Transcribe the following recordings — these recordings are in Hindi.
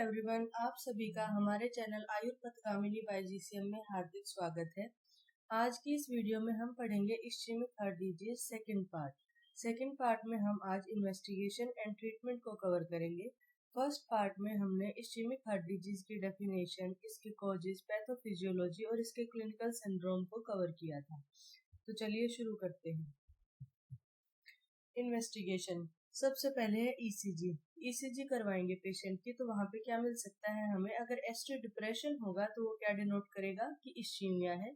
एवरीवन, आप सभी का हमारे चैनल आयुर्पथगामिनी बाय जीसीएम में हार्दिक स्वागत है। आज की इस वीडियो में हम पढ़ेंगे ischaemic heart disease second part में हम आज इन्वेस्टिगेशन एंड ट्रीटमेंट को कवर करेंगे। फर्स्ट पार्ट में हमने इस्चेमिक हार्ट डिजीज की डेफिनेशन, इसके कॉजेज, पैथोफिजियोलॉजी और इसके क्लिनिकल सिंड्रोम को कवर किया था। तो चलिए शुरू करते हैं। इन्वेस्टिगेशन, सबसे पहले है ईसीजी करवाएंगे पेशेंट की। तो वहाँ पे क्या मिल सकता है हमें? अगर एसटी डिप्रेशन होगा तो वो क्या डिनोट करेगा कि इस्चीमिया है,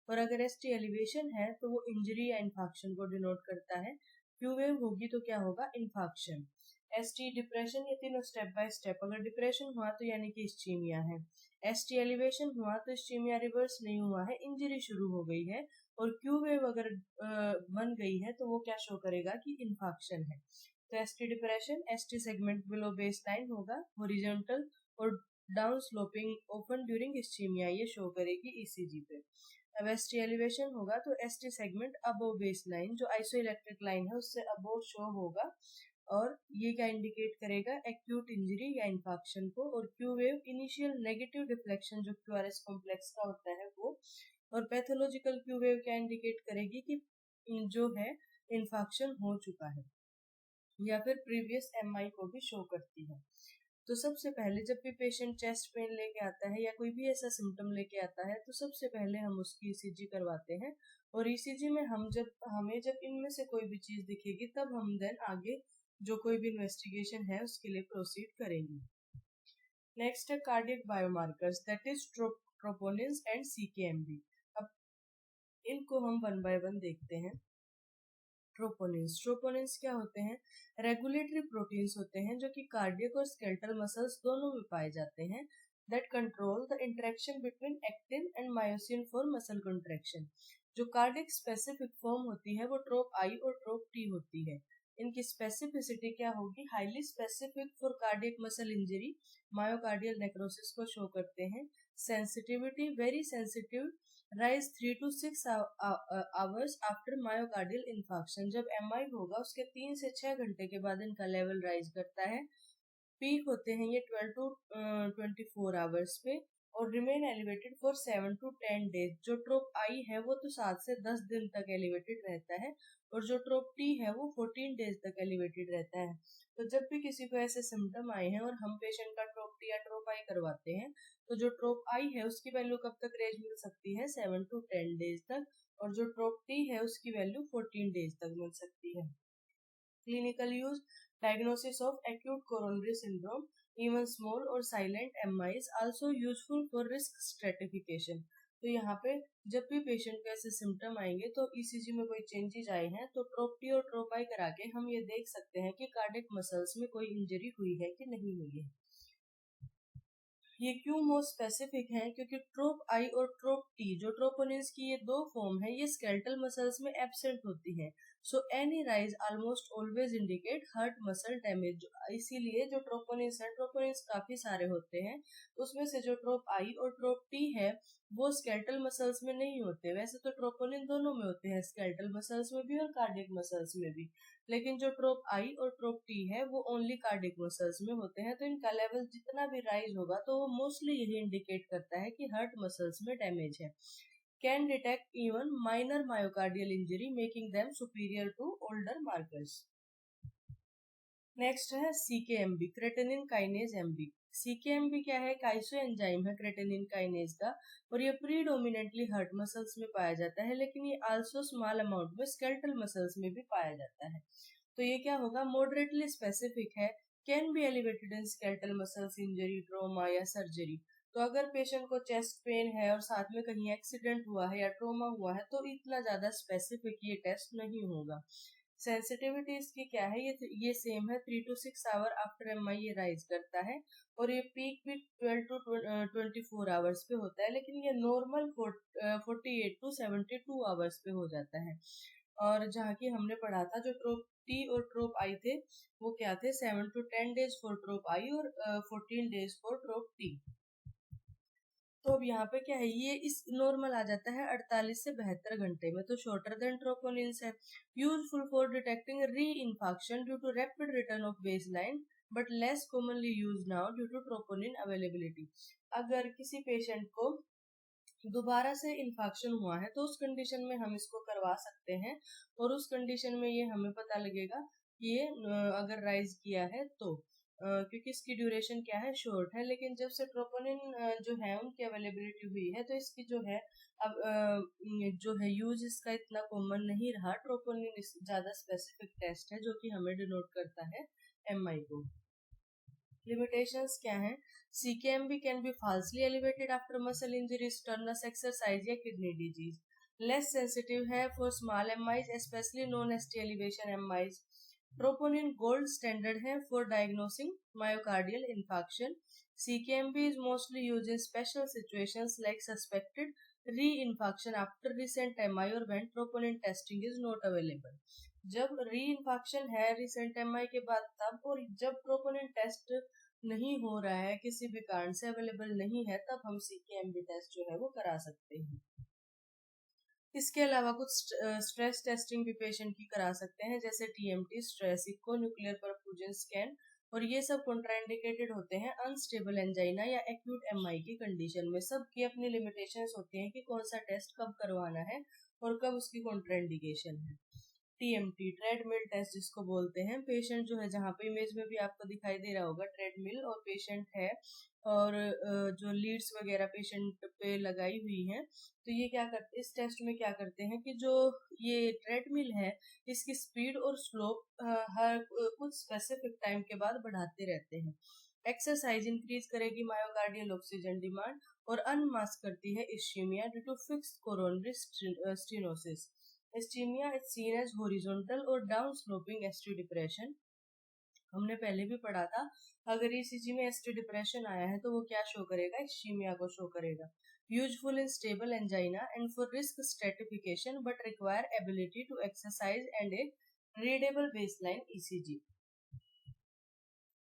और अगर एसटी एलिवेशन है तो वो इंजरी या इन्फाक्शन को डिनोट करता है। क्यू वेव होगी तो क्या होगा? इन्फाक्शन। एसटी डिप्रेशन, ये तीनों स्टेप बाय स्टेप। अगर डिप्रेशन हुआ तो यानी कि इस्चीमिया है, एसटी एलिवेशन हुआ तो इस्चीमिया रिवर्स नहीं हुआ है, इंजरी शुरू हो गई है, और क्यू वेव अगर बन गई है तो वो क्या शो करेगा कि इन्फाक्शन है। तो ST depression, ST segment below base line होगा, हॉरिजॉन्टल और down sloping open during ischaemia, ये शो करेगी ईसीजी पे। अब एसटी एलिवेशन होगा तो ST segment above base line, जो आइसोइलेक्ट्रिक लाइन है उससे अबोव शो होगा, और ये क्या इंडिकेट करेगा? एक्यूट इंजरी या इन्फाक्शन को। और Q wave, initial negative deflection जो क्यूआरएस कॉम्प्लेक्स का होता है वो। और पैथोलॉजिकल क्यू वेव क्या इंडिकेट करेगी कि जो है इन्फाक्शन हो चुका है, या फिर प्रीवियस एमआई को भी शो करती है। तो सबसे पहले जब भी पेशेंट चेस्ट पेन लेके आता है या कोई भी ऐसा सिम्टम लेके आता है तो सबसे पहले हम उसकी ईसीजी करवाते हैं, और ईसीजी में हमें जब इनमें से कोई भी चीज दिखेगी तब हम देन आगे जो कोई भी इन्वेस्टिगेशन है उसके लिए प्रोसीड करेंगे। नेक्स्ट है cardiac biomarkers, that is troponins and CKMB. अब इनको हम वन बाय वन देखते हैं। ट्रोपोनिन्स क्या होते हैं? रेगुलेटरी प्रोटीन्स होते हैं जो कि कार्डियक और स्केलेटल मसल्स दोनों में पाए जाते हैं, that control the interaction between actin and myosin for muscle contraction. जो कार्डियक स्पेसिफिक फॉर्म होती है वो ट्रोप आई और ट्रोप टी होती है। इनकी स्पेसिफिसिटी क्या होगी? Highly specific for cardiac muscle injury, myocardial necrosis को शो करते हैं। Sensitivity, very sensitive, rise 3 to 6 hours after myocardial infarction. जब एमआई होगा उसके 3 से 6 घंटे के बाद इनका लेवल राइज करता है। पीक होते हैं ये 12 to 24 आवर्स पे, और remain elevated for 7 to 10 days. जो ट्रोप आई है वो तो 7 से 10 दिन तक एलिवेटेड रहता है, और जो ट्रोप टी है वो 14 डेज तक एलिवेटेड रहता है। तो जब भी किसी को ऐसे सिम्टम आए हैं और हम पेशेंट का ट्रोप टी या ट्रोप आई करवाते हैं तो जो ट्रोप आई है उसकी वैल्यू कब तक रेंज मिल सकती है? 7 to 10 डेज तक, और जो ट्रोप टी है उसकी वैल्यू 14 डेज तक मिल सकती है। Clinical use, diagnosis of acute coronary syndrome, even small or silent MI is also useful for risk stratification। तो यहाँ पे जब भी पेशेंट को ऐसे सिम्टम आएंगे तो ईसीजी में कोई चेंजेस आए हैं तो ट्रोप टी और ट्रोप आई करा के हम ये देख सकते हैं कि कार्डियक मसल्स में कोई इंजरी हुई है कि नहीं हुई है। ये क्यों मोर स्पेसिफिक है? क्योंकि ट्रोप आई और ट्रोप टी, जो ट्रोपोनिन्स की ये दो फॉर्म है, ये स्केलेटल मसल्स में एब्सेंट होती है। So any rise almost always indicate heart muscle damage. इसीलिए जो ट्रोपोनिन्स है, ट्रोपोनिन्स काफी सारे होते हैं, उसमें से जो ट्रोप आई और ट्रोप टी है वो स्केलेटल मसल्स में नहीं होते। वैसे तो ट्रोपोनिन दोनों में होते हैं, स्केलेटल मसल्स में भी और कार्डियक मसल्स में भी, लेकिन जो ट्रोप आई और ट्रोप टी है वो ओनली कार्डियक मसल्स में होते हैं। तो इनका लेवल जितना भी राइज होगा तो वो मोस्टली यही इंडिकेट करता है कि हार्ट मसल्स में डैमेज है। Can detect even minor myocardial injury, making them superior to older markers. Next है CKMB, creatinine kinase MB. CKMB क्या है? आइसो एंजाइम है क्रेटिनिन काइनेज का, और ये प्रीडोमिनेटली हार्ट मसल्स में पाया जाता है, लेकिन ये आल्सो स्मॉल अमाउंट में स्केलेटल मसल्स में भी पाया जाता है। तो ये क्या होगा? मॉडरेटली स्पेसिफिक है, can be elevated in skeletal muscles injury, trauma या सर्जरी। तो अगर पेशेंट को चेस्ट पेन है और साथ में कहीं एक्सीडेंट हुआ है या ट्रोमा हुआ है तो इतना ज्यादा स्पेसिफिक ये टेस्ट नहीं होगा। सेंसिटिविटी इसकी क्या है? ये सेम है, 3 to 6 आवर आफ्टर एमआई ये राइज करता है, और ये पीक भी 12 to 24 आवर्स पे होता है, लेकिन ये नॉर्मल 48 to 72 आवर्स पे हो जाता है। और जहाँ की हमने पढ़ा था जो ट्रोप टी और ट्रोप आई थे वो क्या थे? 7 to 10 डेज फॉर ट्रोप आई और 14 डेज फॉर ट्रोप टी। तो अब यहाँ पे क्या है? ये इस नॉर्मल आ जाता है 48 से 72 घंटे में, तो शॉर्टर देन ट्रोपोनिन्स है। Useful for detecting re infarction due to rapid return of baseline but less commonly used now due to troponin availability. अगर किसी पेशेंट को दोबारा से इन्फेक्शन हुआ है तो उस कंडीशन में हम इसको करवा सकते हैं, और उस कंडीशन में ये हमें पता लगेगा कि ये अगर राइज किया है तो क्योंकि इसकी ड्यूरेशन क्या है, शॉर्ट है। लेकिन जब से ट्रोपोनिन जो है उनकी अवेलेबिलिटी हुई है तो इसकी जो है अब जो है यूज इसका इतना कॉमन नहीं रहा। ट्रोपोनिन ज्यादा स्पेसिफिक टेस्ट है जो कि हमें डिनोट करता है एमआई को। लिमिटेशंस क्या है? CKMB can be falsely elevated after muscle injury, strenuous exercise या किडनी डिजीज। लेस सेंसिटिव है for small MIs, specially non ST elevation MIs. Troponin gold standard है for diagnosing myocardial infarction. CKMB is mostly used in special situations like suspected re-infarction after recent MI or when troponin testing is not available. जब री-इन्फेक्शन है रिसेंट एमआई के बाद तब, और जब ट्रोपोनिन टेस्ट नहीं हो रहा है, किसी भी कारण से अवेलेबल नहीं है, तब हम CKMB टेस्ट जो है वो करा सकते हैं। इसके अलावा कुछ स्ट्रेस टेस्टिंग भी पेशेंट की करा सकते हैं, जैसे TMT, stress echo, nuclear perfusion scan, और ये सब कॉन्ट्राइंडिकेटेड होते हैं अनस्टेबल एंजाइना या एक्यूट एमआई की कंडीशन में। सब की अपनी लिमिटेशंस होती हैं कि कौन सा टेस्ट कब करवाना है और कब उसकी कॉन्ट्राइंडिकेशन है। TMT, ट्रेडमिल टेस्ट जिसको बोलते हैं। पेशेंट जो है, जहाँ पे इमेज में भी आपको दिखाई दे रहा होगा ट्रेडमिल, और पेशेंट है और जो लीड्स वगैरह पेशेंट पे लगाई हुई हैं, तो ये क्या करते, इस टेस्ट में क्या करते हैं कि जो ये ट्रेडमिल है इसकी स्पीड और स्लोप हर कुछ स्पेसिफिक टाइम के बाद बढ़ाते रहते हैं। एक्सरसाइज इंक्रीज करेगी मायोकार्डियल ऑक्सीजन डिमांड और अनमास्क करती है ischemia due to fixed coronary stenosis. Ischemia is seen as horizontal और डाउन स्लोपिंग एसटी डिप्रेशन। हमने पहले भी पढ़ा था, अगर ECG में एसटी डिप्रेशन आया है तो वो क्या शो करेगा, इस्चीमिया को शो करेगा। Useful in stable angina and for risk stratification but require ability to exercise and a readable baseline ECG।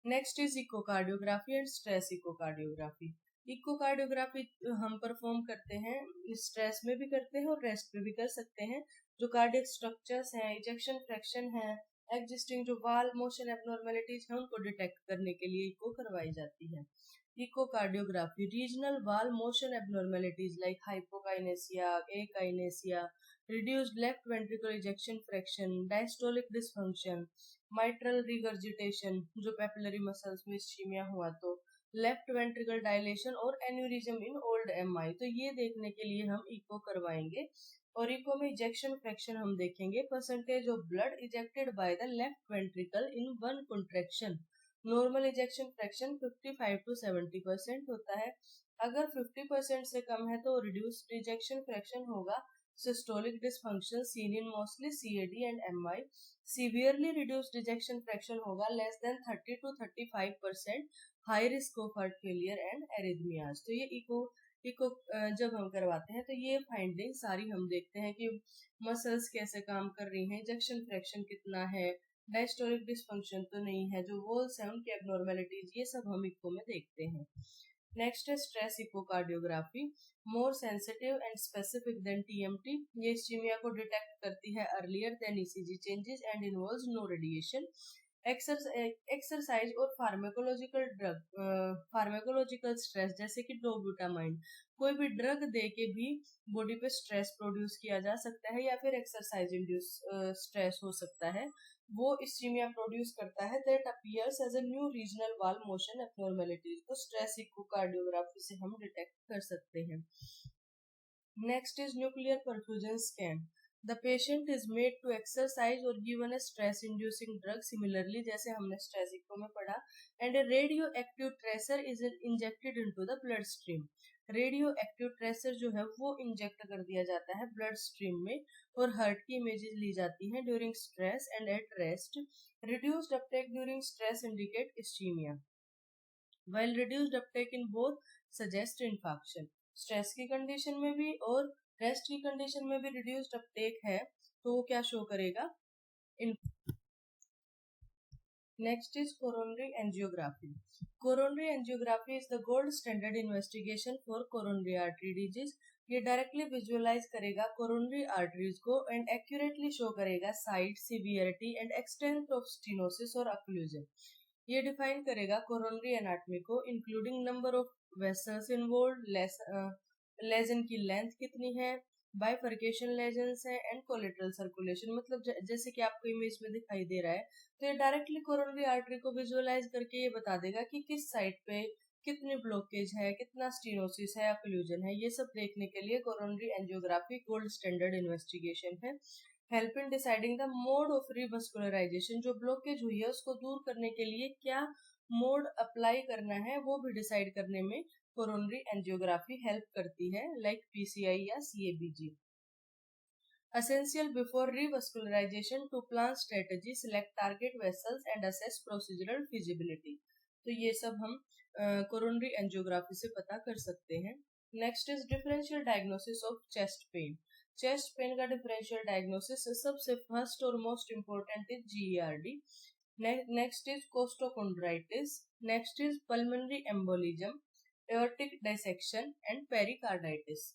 Next is echocardiography and stress echocardiography. Echocardiography हम परफॉर्म करते हैं, स्ट्रेस में भी करते हैं और रेस्ट में भी कर सकते हैं। जो कार्डियक स्ट्रक्चर्स हैं, इजेक्शन फ्रैक्शन है, एग्जिस्टिंग जो वाल मोशन एबनॉर्मेलिटीज हैं, उनको डिटेक्ट करने के लिए इको करवाई जाती है। Echocardiography regional wall motion abnormalities like hypokinesia, akinesia, reduced left ventricle ejection fraction, diastolic dysfunction, mitral regurgitation जो पेपिलरी मसल्स में इस्चीमिया हुआ तो, लेफ्ट वेंट्रिकल डायलेशन और एन्यूरिज्म इन ओल्ड एमआई, तो ये देखने के लिए हम इको करवाएंगे। और इको में इजेक्शन फ्रैक्शन हम देखेंगे, percentage of blood ejected by the left ventricle in one contraction. Normal ejection fraction 55 to 70% होता है। अगर 50% से कम है तो रिड्यूस्ड इजेक्शन फ्रैक्शन होगा। Systolic dysfunction seen in mostly CAD and MI. Severely reduced ejection fraction होगा less than 30 to 35%, high risk of heart failure and arrhythmias। तो ये इको जब हम करवाते हैं तो ये फाइंडिंग सारी हम देखते हैं कि मसल्स कैसे काम कर रही हैं, इजेक्शन फ्रैक्शन कितना है, डायस्टोलिक डिसफंक्शन तो नहीं है, जो वॉल्स हैं उनकी एबनॉर्मेलिटीज, ये सब हम इको में देखते हैं। नेक्स्ट है stress echocardiography, more sensitive and specific than TMT। ये इस्चीमिया को डिटेक्ट करती है earlier than ECG changes and involves no radiation. Exercise और फार्माकोलॉजिकल स्ट्रेस जैसे कि डोब्यूटामाइन, कोई भी ड्रग दे के भी बॉडी पे स्ट्रेस प्रोड्यूस किया जा सकता है, या फिर एक्सरसाइज इंड्यूस स्ट्रेस हो सकता है, वो इस्चीमिया प्रोड्यूस करता है, that appears as a new regional wall motion abnormalities, तो स्ट्रेस इकोकार्डियोग्राफी से हम डिटेक्ट कर सकते हैं। Next is nuclear perfusion scan. The patient is made to exercise और given a stress inducing drug, similarly जैसे हमने स्ट्रेस इको में पढ़ा, and a radioactive tracer is injected into the bloodstream. Radioactive tracer जो है वो इंजेक्ट कर दिया जाता है ब्लड स्ट्रीम में, और हार्ट की इमेजेस ली जाती हैं during stress and at rest. Reduced Uptake during stress indicate ischaemia, while reduced uptake in both suggest infarction। Stress की कंडीशन में भी और रेस्ट की कंडीशन में भी रिड्यूस्ड अपटेक है, तो वो क्या शो करेगा। Next is coronary angiography. Coronary angiography is the gold standard investigation for coronary artery disease. ये डायरेक्टली विजुअलाइज करेगा कोरोनरी आर्टरीज को एंड एक्यूरेटली शो करेगा site, severity and extent of stenosis और अक्लूजन। ये डिफाइन करेगा कोरोनरी एनाटॉमी को, including number of vessels involve, lesion की लेंथ कितनी है, बाइफर्केशन लेजन्स है एंड कोलेटरल सर्कुलेशन। मतलब जैसे कि आपको इमेज में दिखाई दे रहा है, तो ये डायरेक्टली कोरोनरी आर्टरी को विजुअलाइज करके ये बता देगा कि किस साइड पे कितनी ब्लॉकेज है, कितना स्टीनोसिस है, ओक्लूजन है। ये सब देखने के लिए coronary angiography gold standard investigation है। Help in deciding the mode of revascularisation, जो ब्लॉकेज हुई है उसको दूर करने के लिए क्या मोड अप्लाई करना है वो भी डिसाइड करने में कोरोनरी एंजियोग्राफी हेल्प करती है, लाइक पीसीआई या CABG. Essential before revascularization to plan strategy, select target vessels and assess procedural feasibility। तो ये सब हम कोरोनरी एंजियोग्राफी से पता कर सकते हैं। Next is differential diagnosis of chest pain. Chest pain का डिफरेंशियल डायग्नोसिस सबसे फर्स्ट और most important is GERD. Next is costochondritis. Next is pulmonary embolism, aortic dissection and pericarditis.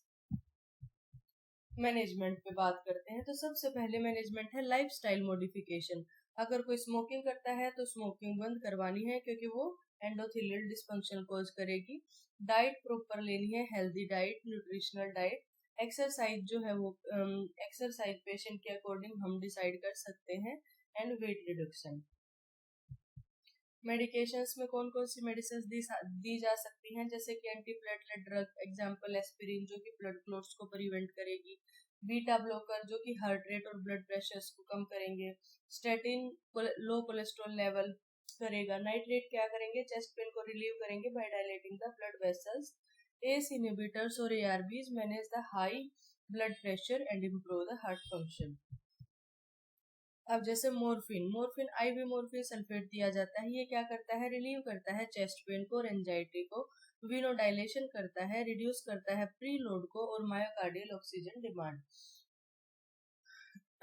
Management पे बात करते हैं, तो सबसे पहले मैनेजमेंट है लाइफस्टाइल मॉडिफिकेशन। अगर कोई स्मोकिंग करता है तो स्मोकिंग बंद करवानी है, क्योंकि वो एंडोथेलियल डिस्फंक्शन कॉज करेगी। डाइट प्रॉपर लेनी है, healthy diet, nutritional diet. Exercise जो है वो एक्सरसाइज पेशेंट के अकॉर्डिंग हम डिसाइड कर सकते हैं। And weight reduction. मेडिकेशंस में कौन कौन सी मेडिसिन दी जा सकती हैं, जैसे कि एंटीप्लेटलेट ड्रग, एग्जांपल एस्पिरिन जो कि ब्लड क्लॉट्स को प्रिवेंट करेगी। बीटा ब्लॉकर जो कि हार्ट रेट और ब्लड प्रेशर को कम करेंगे। स्टेटिन लो कोलेस्ट्रॉल लेवल करेगा। नाइट्रेट क्या करेंगे, चेस्ट पेन को रिलीव करेंगे by dilating the blood vessels. ACE inhibitors और ARBs manage the high blood pressure and improve the heart function. अब जैसे मोरफिन आईवी मोरफिन सल्फेट दिया जाता है। ये क्या करता है, रिलीव करता है चेस्ट पेन को और एंजाइटी को, विनोडाइलेशन करता है, रिड्यूस करता है प्रीलोड को और मायोकार्डियल ऑक्सीजन डिमांड।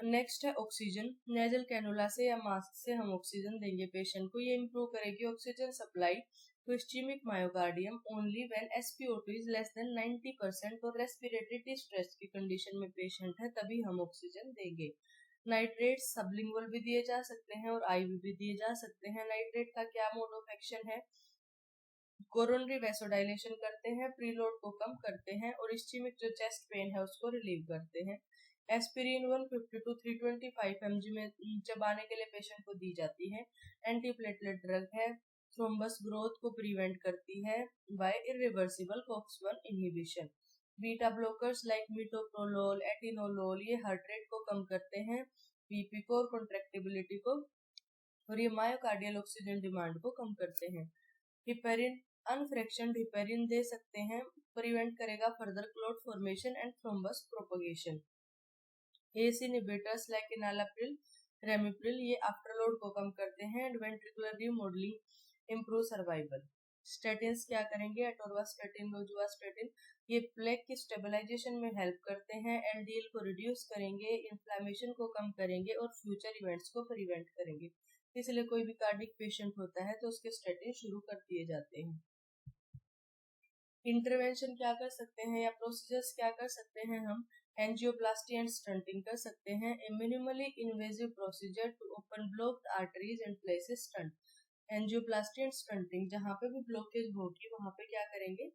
नेक्स्ट है ऑक्सीजन। नेजल कैनुला से या मास्क से हम ऑक्सीजन देंगे पेशेंट को। ये इंप्रूव करेगी oxygen supply to ischemic myocardium only when SpO2 is less than 90% और रेस्पिरेटरी डिस्ट्रेस की कंडीशन में पेशेंट है, तभी हम ऑक्सीजन देंगे। नाइट्रेट सबलिंगुअल भी दिए जा सकते हैं और आईवी भी दिए जा सकते हैं। नाइट्रेट का क्या मोड ऑफ एक्शन है, कोरोनरी वेसोडाइलेशन करते हैं, प्रीलोड को कम करते हैं और इस्चेमिक जो चेस्ट पेन है उसको रिलीव करते हैं। एस्पिरिन 150 to 325 mg में चबाने के लिए पेशेंट को दी जाती है। एंटीप्लेटलेट ड्रग है, थ्रोम्बस ग्रोथ को प्रिवेंट करती है by irreversible COX-1 inhibition. Beta blockers like metoprolol, atenolol ये हार्ट रेट को कम करते हैं, बीपी को और कॉन्ट्रैक्टिबिलिटी को, और ये मायोकार्डियल ऑक्सीजन डिमांड को कम करते हैं। हिपेरिन अनफ्रैक्शनड हिपेरिन दे सकते हैं, प्रिवेंट करेगा further clot formation and thrombus propagation. S inhibitors like enalapril, ramipril ये आफ्टरलोड को कम करते हैं and ventricular remodelling improve survival. Statins क्या करेंगे, एटोरवास्टेटिन, रोजुवास्टेटिन ये प्लेग की स्टेबलाइजेशन में हेल्प करते हैं, एलडीएल को रिड्यूस करेंगे, इन्फ्लेमेशन को कम करेंगे और फ्यूचर इवेंट्स को प्रिवेंट करेंगे। इसलिए कोई भी कार्डिक पेशेंट होता है तो उसके स्टेटिन शुरू कर दिए जाते हैं। इंटरवेंशन क्या कर सकते हैं या प्रोसीजर्स क्या कर सकते हैं, हम एंजियोप्लास्टी एंड स्टंटिंग कर सकते हैं। A minimally invasive procedure to open blocked arteries and places stent. Angioplasty and stenting, जहाँ पे भी ब्लॉकेज होगी वहाँ पे क्या करेंगे,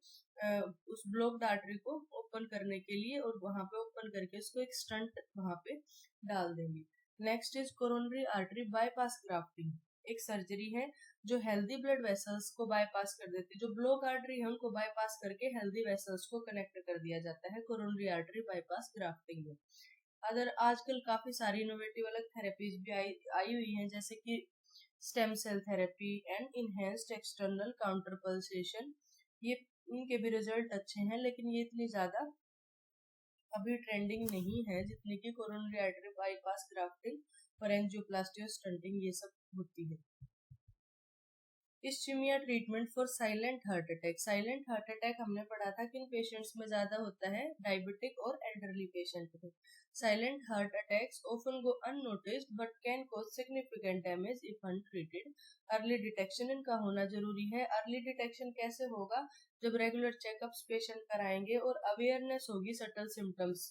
उस ब्लॉक्ड आर्टरी को ओपन करने के लिए और वहाँ पे ओपन करके उसको एक स्टंट वहाँ पे डाल देंगे। Next is coronary artery bypass grafting, एक सर्जरी है जो हेल्दी ब्लड वेसल्स को बाईपास कर देती है। जो ब्लॉक आर्टरी है उनको बाईपास करके हेल्दी वेसल्स को कनेक्ट कर दिया जाता है कोरोनरी आर्टरी बाईपास ग्राफ्टिंग में। अगर आजकल काफी सारी इनोवेटिव अलग थेरेपीज भी आई हुई हैं, जैसे कि stem cell therapy and enhanced external counter pulsation. ये इनके भी रिजल्ट अच्छे हैं, लेकिन ये इतनी ज्यादा अभी ट्रेंडिंग नहीं है जितनी की कोरोनरी आर्टरी बाईपास ग्राफ्टिंग और एंजियोप्लास्टी और स्टंटिंग ये सब होती है। Ischaemia treatment for silent heart attack. Silent heart attack हमने पढ़ा था किन पेशेंट्स में ज्यादा होता है, डायबिटिक और एल्डरली पेशेंट में। Silent heart attacks often go unnoticed but can cause significant damage if untreated. Early detection इनका होना जरूरी है। अर्ली डिटेक्शन कैसे होगा, जब रेगुलर चेकअप्स पेशेंट कराएंगे और अवेयरनेस होगी सटल सिम्टम्स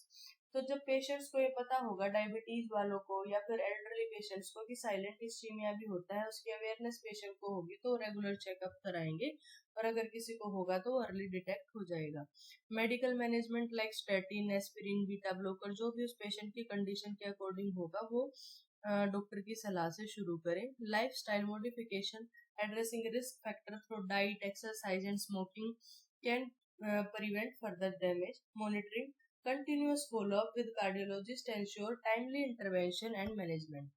तो जब पेशेंट्स को ये पता होगा, डायबिटीज वालों को या फिर एल्डरली पेशेंट्स को, कि साइलेंट इस्चीमिया भी होता है, उसकी अवेयरनेस पेशेंट को होगी तो रेगुलर चेकअप कराएंगे, और अगर किसी को होगा तो अर्ली डिटेक्ट हो जाएगा। Medical management like statin, aspirin, beta blocker, जो भी उस पेशेंट की कंडीशन के अकॉर्डिंग होगा वो डॉक्टर की सलाह से शुरू करें। Life style modification, addressing risk factor through diet, exercise and smoking can prevent further damage. Monitoring, continuous follow-up with cardiologist ensure timely intervention and management.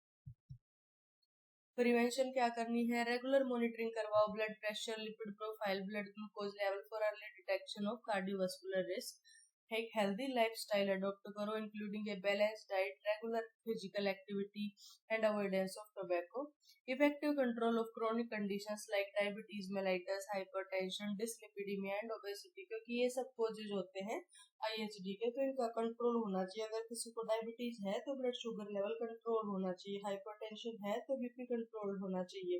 Prevention क्या करनी है? रेगुलर मॉनिटरिंग करवाओ, blood pressure, lipid profile, blood glucose level for early detection of cardiovascular risk. एक हेल्दी लाइफस्टाइल अडॉप्ट करो, including a balanced diet, regular physical activity and avoidance of tobacco. Effective control of chronic conditions like diabetes mellitus, hypertension, dyslipidaemia and obesity, क्योंकि ये सब कोजेज होते हैं IHD के, तो इनका कंट्रोल होना चाहिए। अगर किसी को डायबिटीज है तो ब्लड शुगर लेवल कंट्रोल होना चाहिए, हाइपरटेंशन है तो BP कंट्रोल होना चाहिए।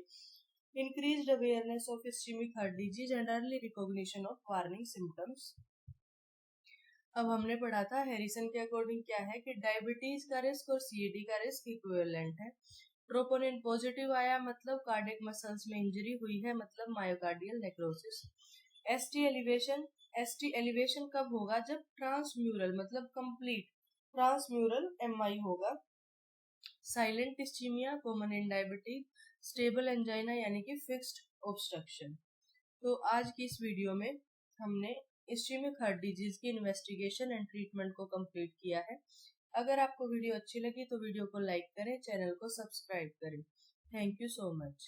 Increased awareness of ischaemic heart disease and early recognition of warning symptoms. अब हमने पढ़ा था हैरिसन के अकॉर्डिंग क्या है कि डायबिटीज का रिस्क और CAD का रिस्क इक्विवेलेंट है। ट्रोपोनिन पॉजिटिव आया मतलब कार्डियक मसल्स में इंजरी हुई है, मतलब मायोकार्डियल नेक्रोसिस। ST एलिवेशन कब होगा? जब ट्रांसम्यूरल मतलब कंप्लीट ट्रांसम्यूरल MI होगा। Silent ischaemia common in diabetes. Stable angina यानी कि फिक्स्ड ऑब्स्ट्रक्शन। तो आज की इस वीडियो में हमने इस्चेमिक हार्ट डिजीज की इन्वेस्टिगेशन एंड ट्रीटमेंट को कंप्लीट किया है। अगर आपको वीडियो अच्छी लगी तो वीडियो को लाइक करें, चैनल को सब्सक्राइब करें। Thank you so much.